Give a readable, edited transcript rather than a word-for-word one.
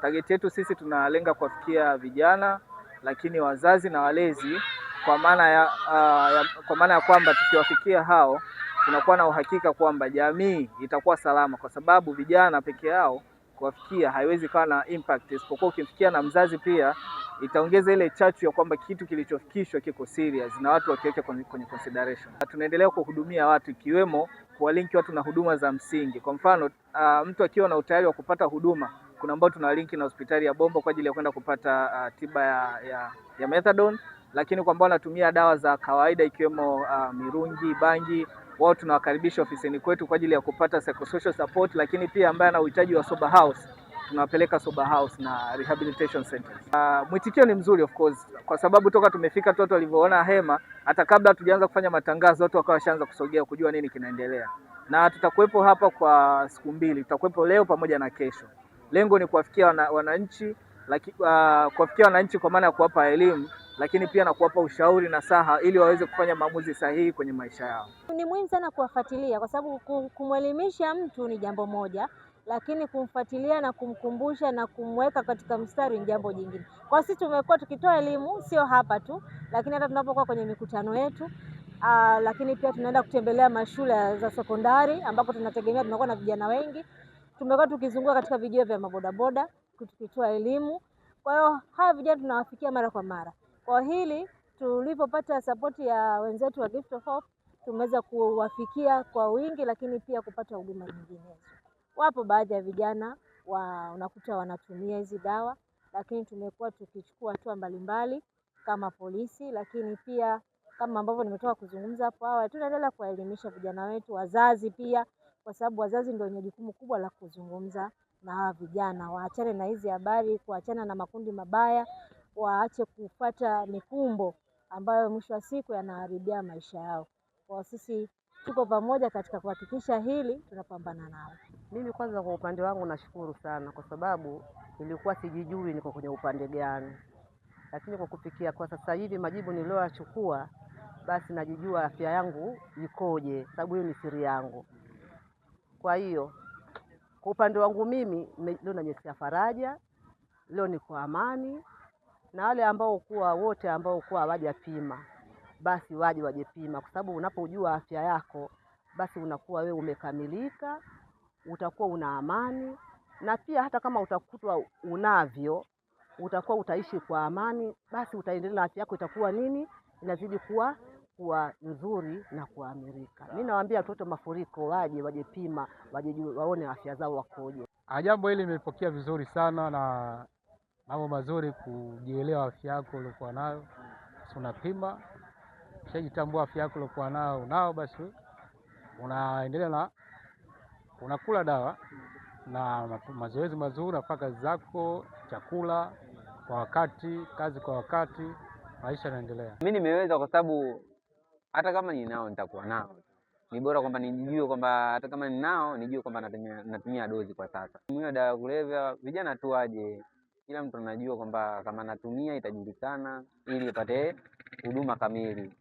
Target yetu sisi tunalenga kuwafikia vijana, lakini wazazi na walezi, kwa maana ya kwamba tukiwafikia hao tunakuwa na uhakika kwamba jamii itakuwa salama, kwa sababu vijana peke yao kuwafikia haiwezi kuwa na impact, isipokuwa ukimfikia na mzazi pia itaongeza ile chachu ya kwamba kitu kilichofikishwa kiko serious na watu wakiweka kwenye consideration. Tunaendelea kuhudumia watu, ikiwemo kuwalinki watu na huduma za msingi. Kwa mfano, mtu akiwa na utayari wa kupata huduma, kuna ambao tunawalinki na hospitali ya Bombo kwa ajili ya kwenda kupata tiba ya methadone, lakini kwa ambao wanatumia dawa za kawaida ikiwemo mirungi, bangi, wao tunawakaribisha ofisini kwetu kwa ajili ya kupata psychosocial support, lakini pia ambaye ana uhitaji wa sober house tunawapeleka sober house na rehabilitation centers. Mwitikio ni mzuri of course, kwa sababu toka tumefika watu walivyoona hema, hata kabla hatujaanza kufanya matangazo watu wakawa washaanza kusogea kujua nini kinaendelea. Na tutakuwepo hapa kwa siku 2, tutakuwepo leo pamoja na kesho. Lengo ni kuwafikia wananchi, kuwafikia wananchi kwa maana ya kuwapa elimu, lakini pia na kuwapa ushauri na saha ili waweze kufanya maamuzi sahihi kwenye maisha yao. Ni muhimu sana kuwafuatilia, kwa sababu kumwelimisha mtu ni jambo moja, lakini kumfuatilia na kumkumbusha na kumweka katika mstari ni jambo jingine. Kwa sisi tumekuwa tukitoa elimu sio hapa tu, lakini hata tunapokuwa kwenye mikutano yetu, lakini pia tunaenda kutembelea mashule za sekondari ambapo tunategemea tunakuwa na vijana wengi. Tumekuwa tukizunguka katika vijio vya mabodaboda tukitoa elimu. Kwa hiyo hawa vijana tunawafikia mara kwa mara. Kwa hili tulipopata support ya wenzetu wa Gift of Hope, tumeweza kuwafikia kwa wingi, lakini pia kupata huduma nyinginezo. Wapo baadhi ya vijana unakuta wanatumia hizi dawa, lakini tumekuwa tukichukua hatua mbalimbali kama polisi, lakini pia kama ambavyo nimetoka kuzungumza hapo awali, tunaendelea kuwaelimisha vijana wetu, wazazi pia, kwa sababu wazazi ndio wenye jukumu kubwa la kuzungumza na hawa vijana, waachane na hizi habari, kuachana na makundi mabaya, waache kufuata mikumbo ambayo mwisho wa siku yanaharibia maisha yao. Kwa sisi tuko pamoja katika kuhakikisha hili tunapambana nalo. Mimi kwanza kwa upande wangu nashukuru sana, kwa sababu nilikuwa sijijui niko kwenye upande gani. Lakini kwa kufikia kwa sasa hivi majibu niliyoyachukua, basi najijua afya yangu ikoje, sababu hiyo ni siri yangu. Kwa hiyo kwa upande wangu mimi leo najisikia faraja, leo niko amani, na wale ambao wote ambao hawajapima basi wajepima, kwa sababu unapojua afya yako basi unakuwa wewe umekamilika, utakuwa una amani, na pia hata kama utakutwa unavyo utakuwa utaishi kwa amani, basi utaendelea na afya yako itakuwa inazidi kuwa nzuri na kuamirika. Mimi nawaambia watoto mafuriko wajepima, waone afya zao wakoje. Jambo hili nimepokea vizuri sana, na mambo mazuri kujielewa afya yako uliokuwa nayo. Unapima, ukishajitambua afya yako uliokuwa nao basi unaendelea na unakula dawa na mazoezi mazuri, unafanya kazi zako, chakula kwa wakati, kazi kwa wakati, maisha yanaendelea. Mimi nimeweza kwa sababu hata kama ninao nitakuwa nao. Ni bora kwamba nijue kwamba hata kama ninao nijue kwamba natumia dozi kwa sasa. Mimi dawa ya kulevya, vijana tu waje, kila mtu anajua kwamba kama natumia itajulikana ili ipate huduma kamili.